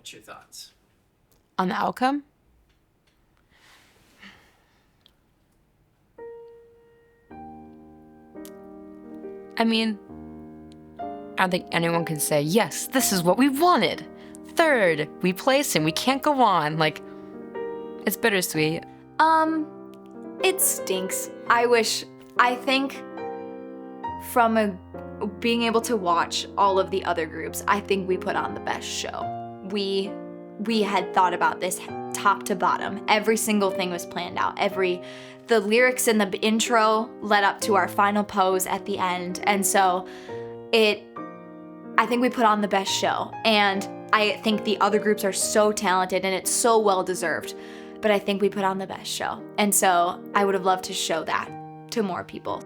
What's your thoughts? On the outcome? I mean, I don't think anyone can say, yes, this is what we wanted. Third, we placed and we can't go on. Like, it's bittersweet. It stinks. I think from being able to watch all of the other groups, I think we put on the best show. We had thought about this top to bottom. Every single thing was planned out. The lyrics in the intro led up to our final pose at the end. And so I think we put on the best show. And I think the other groups are so talented and it's so well deserved. But I think we put on the best show. And so I would have loved to show that to more people.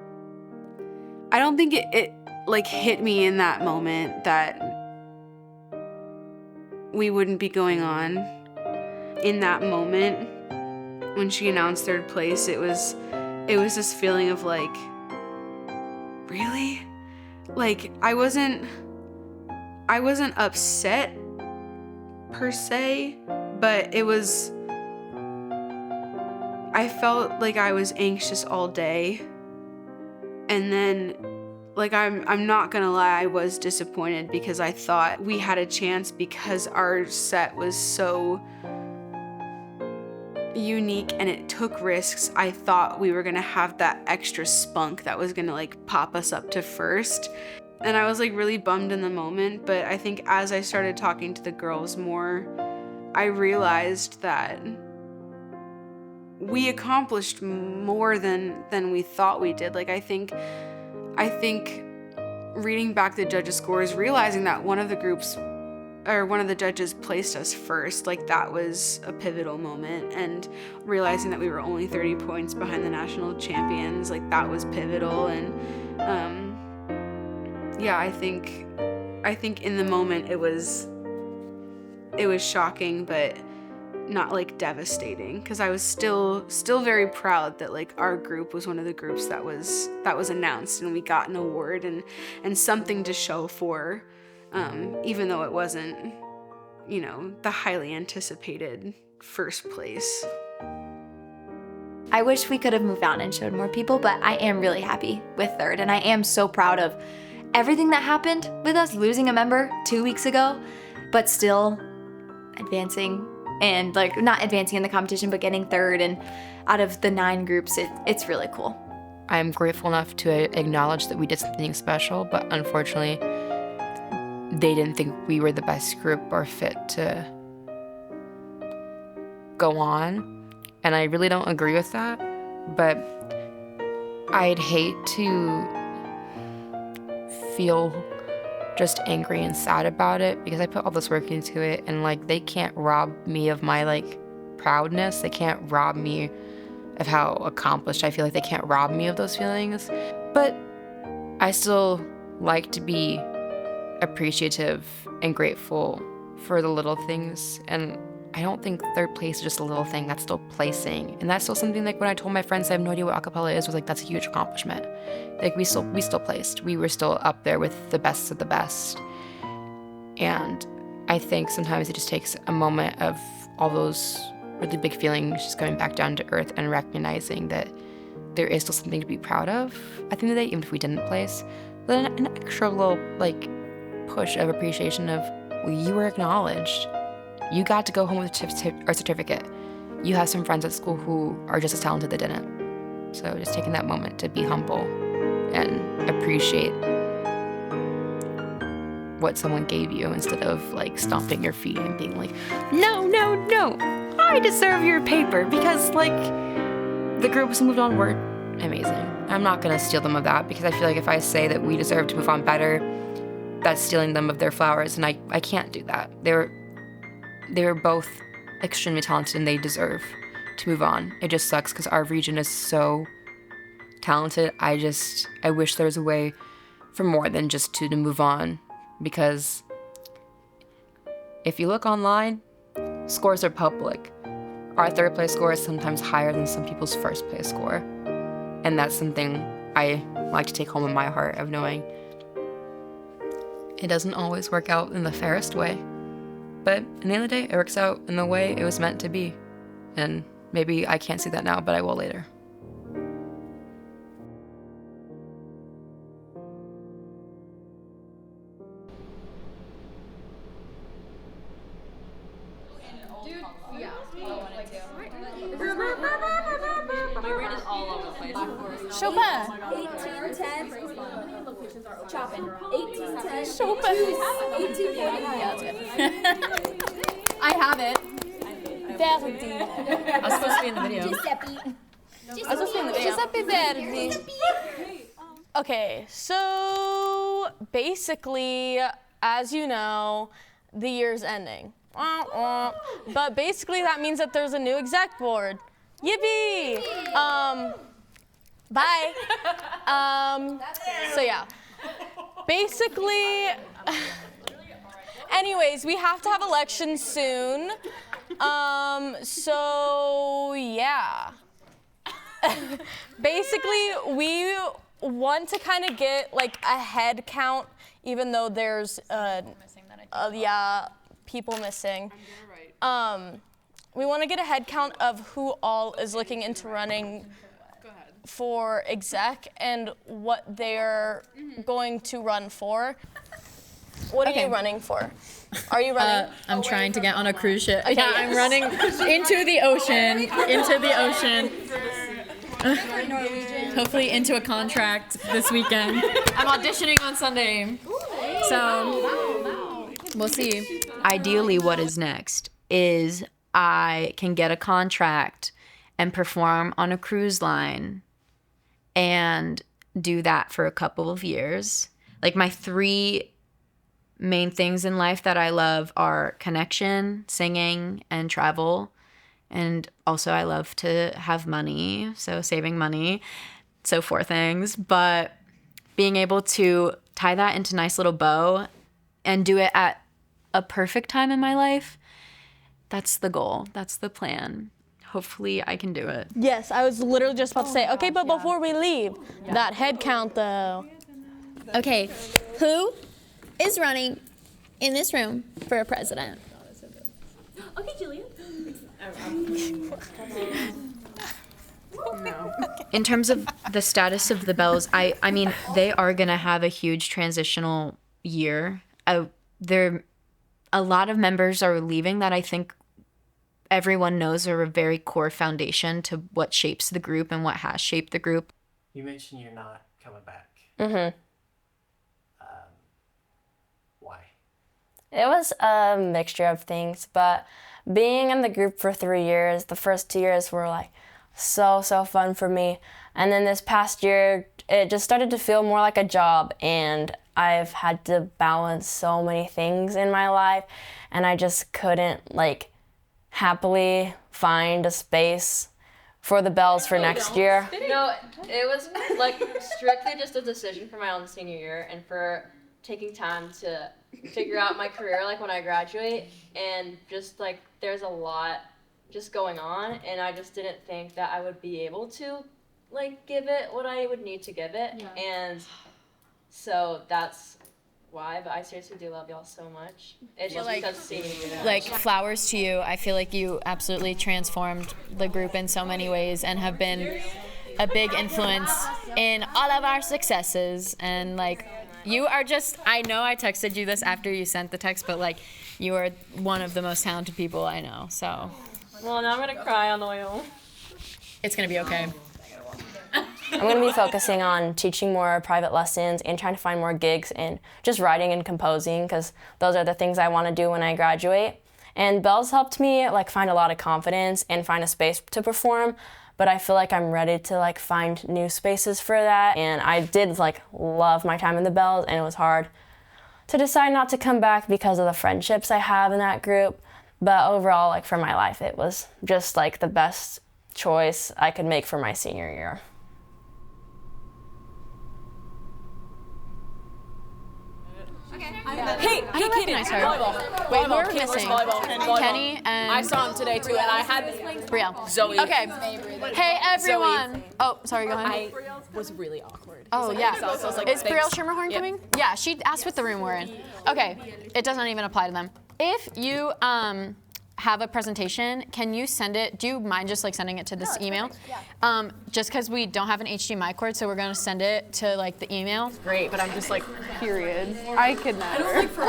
I don't think it like hit me in that moment that we wouldn't be going on. In that moment, when she announced third place, it was this feeling of like, really? Like, I wasn't upset per se, but I felt like I was anxious all day. And then, like, I'm not gonna lie, I was disappointed because I thought we had a chance because our set was so unique and it took risks. I thought we were gonna have that extra spunk that was gonna like pop us up to first. And I was like really bummed in the moment, but I think as I started talking to the girls more, I realized that we accomplished more than we thought we did. Like, I think reading back the judges' scores, realizing that one of the judges placed us first, like, that was a pivotal moment. And realizing that we were only 30 points behind the national champions, like, that was pivotal. And yeah, I think in the moment it was shocking, but not like devastating, because I was still very proud that like our group was one of the groups that was announced and we got an award and something to show for, even though it wasn't, the highly anticipated first place. I wish we could have moved on and showed more people, but I am really happy with third, and I am so proud of everything that happened with us losing a member 2 weeks ago, but still advancing. And like, not advancing in the competition, but getting third, and out of the 9 groups, it's really cool. I'm grateful enough to acknowledge that we did something special, but unfortunately, they didn't think we were the best group or fit to go on. And I really don't agree with that, but I'd hate to feel just angry and sad about it, because I put all this work into it, and like, they can't rob me of my like proudness. They can't rob me of how accomplished I feel. Like, they can't rob me of those feelings. But I still like to be appreciative and grateful for the little things, and I don't think third place is just a little thing. That's still placing, and that's still something, like, when I told my friends I have no idea what acapella is, was like, that's a huge accomplishment. Like, we still placed. We were still up there with the best of the best. And I think sometimes it just takes a moment of all those really big feelings just coming back down to earth and recognizing that there is still something to be proud of at the end of the day, even if we didn't place. But an extra little like push of appreciation of, well, you were acknowledged. You got to go home with a certificate. You have some friends at school who are just as talented that didn't. So just taking that moment to be humble and appreciate what someone gave you, instead of like stomping your feet and being like, no, no, no, I deserve your paper, because like the groups moved on were amazing. I'm not gonna steal them of that, because I feel like if I say that we deserve to move on better, that's stealing them of their flowers, and I can't do that. They were both extremely talented and they deserve to move on. It just sucks because our region is so talented. I wish there was a way for more than just to move on, because if you look online, scores are public. Our third place score is sometimes higher than some people's first place score. And that's something I like to take home in my heart, of knowing it doesn't always work out in the fairest way. But in the end of the day, it works out in the way it was meant to be. And maybe I can't see that now, but I will later. Chopin. 1810. Chopping. 1810. Chopin. 1840. Yeah, that's good. I have it. Verdi. I was supposed to be in the video. Giuseppe. I was supposed to be in the video. Giuseppe Verdi. Okay, so basically, as you know, the year's ending. But basically that means that there's a new exec board. Yippee! Bye. So yeah, basically, anyways, we have to have elections soon. So yeah. Basically, we want to kind of get like a head count, even though there's people missing. We want to get a head count of who all is looking into running for exec and what they're going to run for. What are you running for? Are you running? I'm trying to get on a cruise ship. Okay, yeah, I'm running into the ocean. Hopefully into a contract this weekend. I'm auditioning on Sunday. So we'll see. Ideally, what is next is I can get a contract and perform on a cruise line and do that for a couple of years. Like, my 3 main things in life that I love are connection, singing, and travel. And also I love to have money, so saving money, so 4 things. But being able to tie that into a nice little bow and do it at a perfect time in my life, that's the goal. That's the plan. Hopefully I can do it. Yes, I was literally just about to say, okay, but before we leave, that head count though. Okay, who is running in this room for president? Okay, Julia. In terms of the status of the Bells, I mean, they are going to have a huge transitional year. A lot of members are leaving that I think everyone knows are a very core foundation to what shapes the group and what has shaped the group. You mentioned you're not coming back. Mm-hmm. Why? It was a mixture of things, but being in the group for 3 years, the first 2 years were like so fun for me. And then this past year, it just started to feel more like a job, and I've had to balance so many things in my life, and I just couldn't like happily find a space for the Bells for next year. No, it was like strictly just a decision for my own senior year and for taking time to figure out my career like when I graduate, and just like there's a lot just going on, and I just didn't think that I would be able to like give it what I would need to give it. And so that's why, but I seriously do love y'all so much. It's just because senior year. Like, flowers to you. I feel like you absolutely transformed the group in so many ways and have been a big influence in all of our successes. And like, you are just, I know I texted you this after you sent the text, but like, you are one of the most talented people I know, so. Well, now I'm gonna cry on the way home. It's gonna be okay. I'm going to be focusing on teaching more private lessons and trying to find more gigs and just writing and composing, because those are the things I want to do when I graduate. And Bells helped me like find a lot of confidence and find a space to perform, but I feel like I'm ready to like find new spaces for that. And I did like love my time in the Bells, and it was hard to decide not to come back because of the friendships I have in that group. But overall, like for my life, it was just like the best choice I could make for my senior year. Hey, Katie. Volleyball. Wait, we're missing Kenny and I saw him today too, and I had Brielle. Zoe. Okay. Hey, everyone. Oh, sorry, go ahead. I was really awkward. Oh, yeah. So I was like, Is thanks. Brielle Shimmerhorn coming? Yeah, she asked what the room we're in. Okay, it doesn't even apply to them. If you have a presentation, can you send it? Do you mind just like sending it to this email? Just because we don't have an HDMI cord, so we're gonna send it to like the email. Great, but I'm just like, period. I could never. I don't like for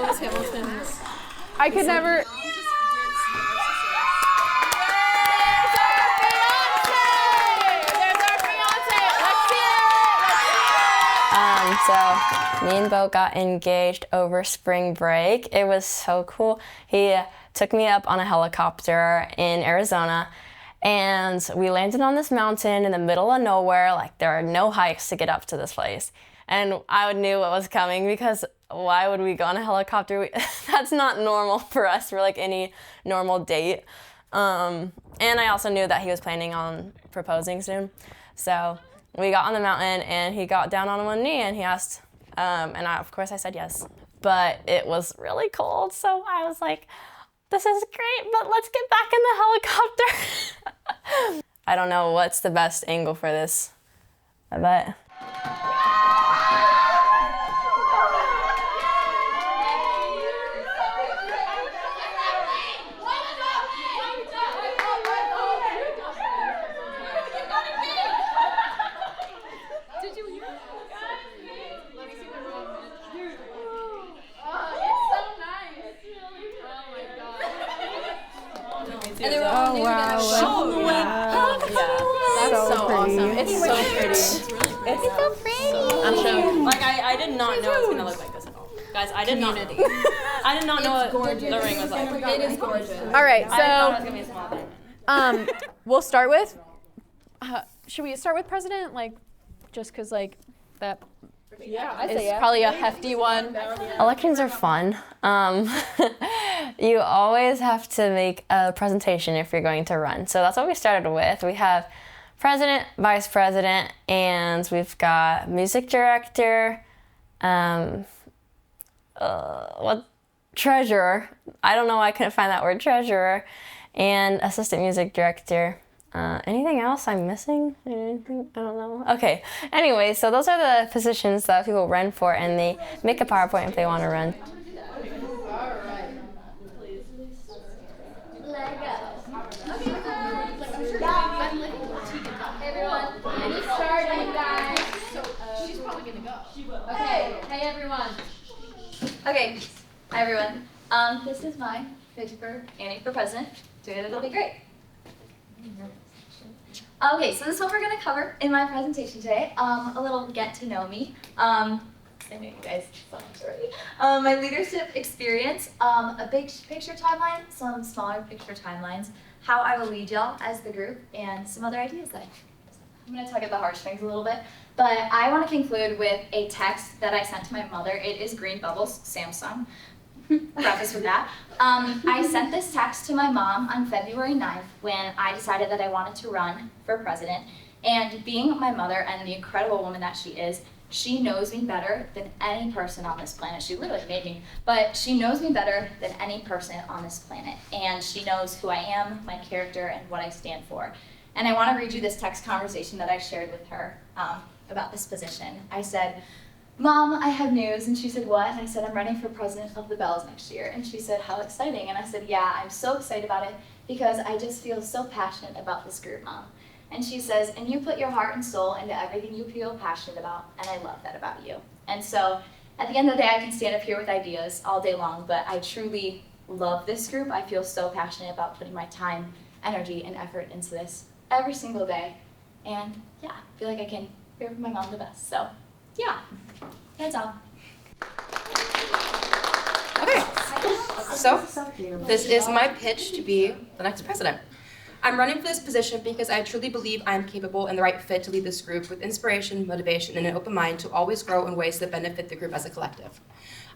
Lewis Hamilton's. I could never. So me and Bo got engaged over spring break. It was so cool. He took me up on a helicopter in Arizona, and we landed on this mountain in the middle of nowhere. Like, there are no hikes to get up to this place. And I knew what was coming, because why would we go on a helicopter? That's not normal for us for like any normal date. And I also knew that he was planning on proposing soon. So we got on the mountain, and he got down on one knee, and he asked, of course I said yes. But it was really cold, so I was like, this is great, but let's get back in the helicopter. I don't know what's the best angle for this, but. Oh wow! That's so pretty. awesome. It's so pretty. It's so pretty. I'm sure. Like, I did not know it was gonna look like this at all. Guys, I did not know what the ring was like. It is gorgeous. All right, I thought it was so gonna be a small thing. we'll start with. Should we start with president? Like, just because like that. Yeah, I It's probably a hefty one. Elections are fun. You always have to make a presentation if you're going to run. So that's what we started with. We have president, vice president, and we've got music director, treasurer. I don't know why I couldn't find that word, treasurer, and assistant music director. Anything else I'm missing? I don't know. Okay. Anyway, so those are the positions that people run for, and they make a PowerPoint if they want to run. Hey everyone. Okay, hi everyone. This is my picture for Annie for president. It'll be great. Okay, so this is what we're gonna cover in my presentation today. A little get to know me. I know you guys so much already. My leadership experience, a big picture timeline, some smaller picture timelines, how I will lead y'all as the group, and some other ideas that I'm gonna tug at the heartstrings a little bit. But I want to conclude with a text that I sent to my mother. It is green bubbles, Samsung. Preface with that. I sent this text to my mom on February 9th when I decided that I wanted to run for president. And being my mother and the incredible woman that she is, she knows me better than any person on this planet. She literally made me, but she knows me better than any person on this planet. And she knows who I am, my character, and what I stand for. And I want to read you this text conversation that I shared with her about this position. I said, Mom, I have news. And she said, what? And I said, I'm running for president of the Bells next year. And she said, how exciting. And I said, yeah, I'm so excited about it because I just feel so passionate about this group, Mom. And she says, and you put your heart and soul into everything you feel passionate about, and I love that about you. And so at the end of the day, I can stand up here with ideas all day long, but I truly love this group. I feel so passionate about putting my time, energy, and effort into this every single day. And yeah, I feel like I can hear from my mom the best. So yeah, that's all. Okay, so this is my pitch to be the next president. I'm running for this position because I truly believe I am capable and the right fit to lead this group with inspiration, motivation, and an open mind to always grow in ways that benefit the group as a collective.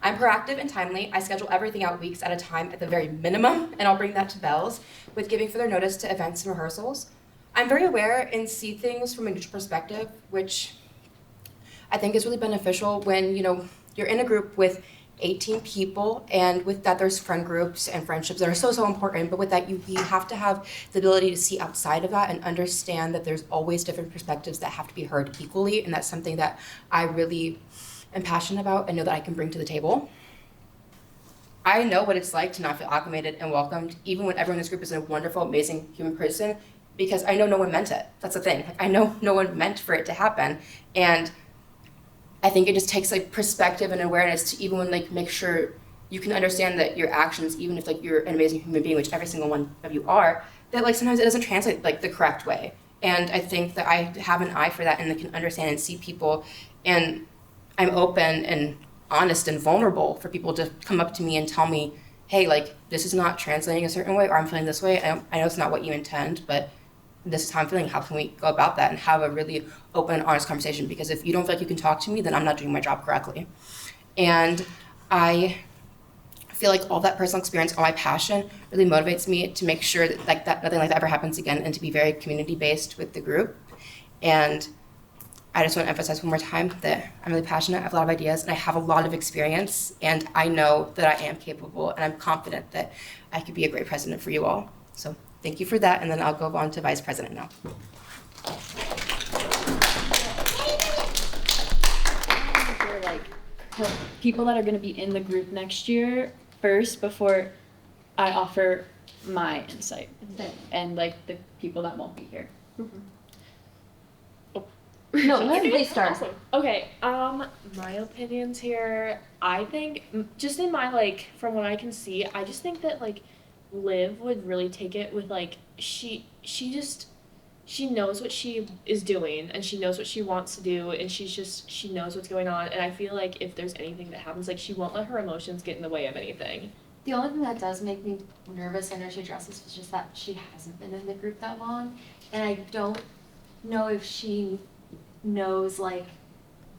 I'm proactive and timely. I schedule everything out weeks at a time at the very minimum, and I'll bring that to Bells with giving for their notice to events and rehearsals. I'm very aware and see things from a neutral perspective, which I think is really beneficial when, you're in a group with 18 people, and with that there's friend groups and friendships that are so important, but with that you have to have the ability to see outside of that and understand that there's always different perspectives that have to be heard equally, and that's something that I really am passionate about and know that I can bring to the table. I know what it's like to not feel acclimated and welcomed, even when everyone in this group is a wonderful, amazing human person, because I know no one meant it. That's the thing. Like, I know no one meant for it to happen. And I think it just takes like perspective and awareness to even like make sure you can understand that your actions, even if like you're an amazing human being, which every single one of you are, that like sometimes it doesn't translate like the correct way. And I think that I have an eye for that and I can understand and see people, and I'm open and honest and vulnerable for people to come up to me and tell me, hey, like, this is not translating a certain way, or I'm feeling this way. I know it's not what you intend, but this is how I'm feeling. How can we go about that and have a really open and honest conversation? Because if you don't feel like you can talk to me, then I'm not doing my job correctly. And I feel like all that personal experience, all my passion really motivates me to make sure that like that nothing like that ever happens again, and to be very community-based with the group. And I just want to emphasize one more time that I'm really passionate, I have a lot of ideas, and I have a lot of experience, and I know that I am capable, and I'm confident that I could be a great president for you all. So thank you for that, and then I'll go on to vice president now. For like people that are going to be in the group next year first before I offer my insight and like the people that won't be here. No, you can please start. Awesome. Okay, my opinions here, I think, just in my, like, from what I can see, I just think that, like, Liv would really take it with, like, she knows what she is doing, and she knows what she wants to do, and she knows what's going on, and I feel like if there's anything that happens, like, she won't let her emotions get in the way of anything. The only thing that does make me nervous, I know she addresses, is just that she hasn't been in the group that long, and I don't know if she knows like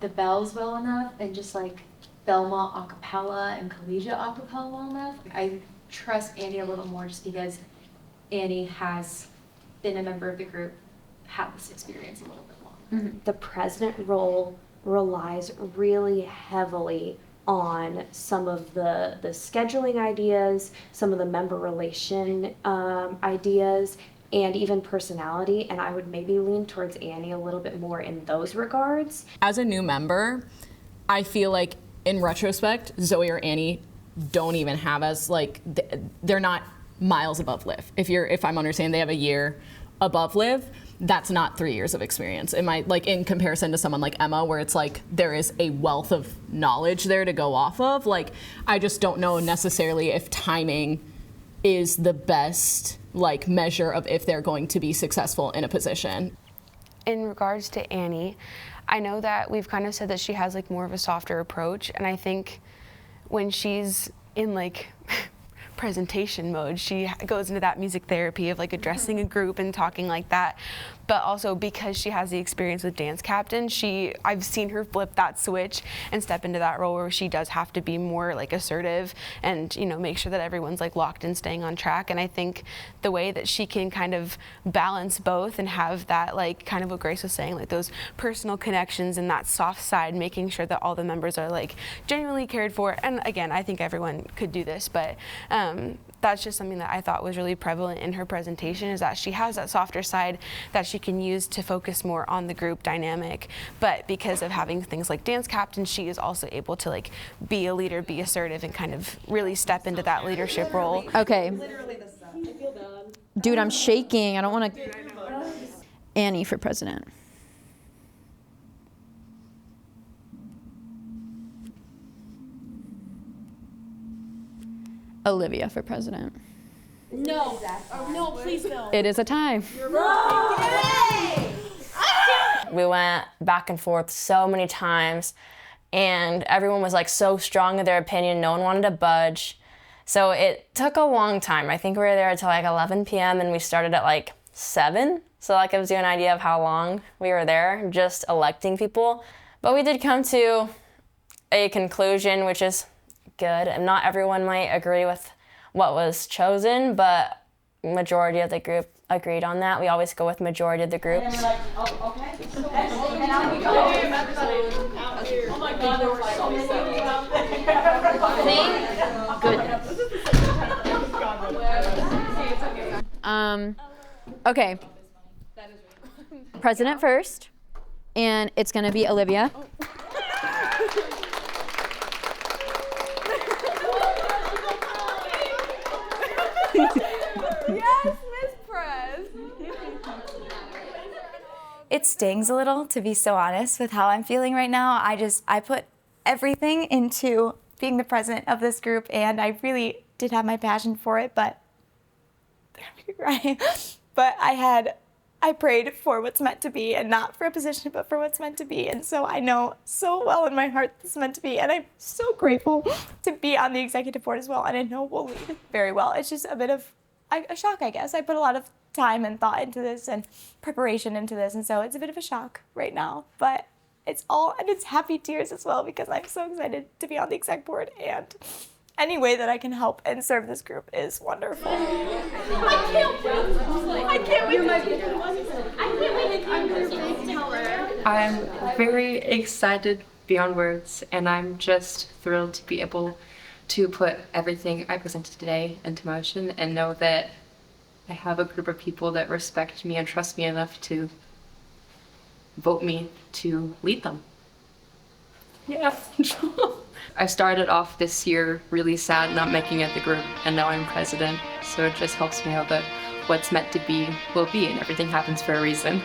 the bells well enough and just like Belmont a cappella and collegiate a cappella well enough. I trust Annie a little more just because Annie has been a member of the group, had this experience a little bit longer. The president role relies really heavily on some of the scheduling ideas, some of the member relation ideas, and even personality, and I would maybe lean towards Annie a little bit more in those regards. As a new member, I feel like in retrospect, Zoe or Annie don't even have as like, they're not miles above Liv. If I'm understanding, they have a year above Liv, that's not 3 years of experience. It might, like in comparison to someone like Emma, where it's like there is a wealth of knowledge there to go off of. Like, I just don't know necessarily if timing is the best like measure of if they're going to be successful in a position. In regards to Annie, I know that we've kind of said that she has like more of a softer approach, and I think when she's in like presentation mode, she goes into that music therapy of like addressing a group and talking like that. But also because she has the experience with dance captain, I've seen her flip that switch and step into that role where she does have to be more like assertive and, you know, make sure that everyone's like locked in staying on track. And I think the way that she can kind of balance both and have that like kind of what Grace was saying, like those personal connections and that soft side, making sure that all the members are like genuinely cared for. And again, I think everyone could do this, but that's just something that I thought was really prevalent in her presentation, is that she has that softer side that she can use to focus more on the group dynamic. But because of having things like dance captain, she is also able to like be a leader, be assertive, and kind of really step into that leadership role. Okay. Dude, I'm shaking. I don't want to. Annie for president. Olivia for president. No. No, please no. It is a tie. We went back and forth so many times, and everyone was like so strong in their opinion. No one wanted to budge. So it took a long time. I think we were there until like 11 p.m. and we started at like 7. So that gives you an idea of how long we were there just electing people. But we did come to a conclusion, which is good. And not everyone might agree with what was chosen, but majority of the group agreed on that. We always go with majority of the group. And we're like, oh, okay. And now we go. Oh my God, there were so many of you out there. Okay. President first, and it's gonna be Olivia. it stings a little, to be so honest, with how I'm feeling right now. I put everything into being the president of this group, and I really did have my passion for it, but I prayed for what's meant to be, and not for a position, but for what's meant to be. And so I know so well in my heart it's meant to be, and I'm so grateful to be on the executive board as well, and I know we'll lead very well. It's just a bit of a shock, I guess. I put a lot of time and thought into this and preparation into this, and so it's a bit of a shock right now, but it's happy tears as well, because I'm so excited to be on the exec board, and any way that I can help and serve this group is wonderful. I can't wait. I'm very excited beyond words, and I'm just thrilled to be able to put everything I presented today into motion and know that I have a group of people that respect me and trust me enough to vote me to lead them. Yeah. I started off this year really sad not making it the group, and now I'm president, so it just helps me know that what's meant to be will be, and everything happens for a reason.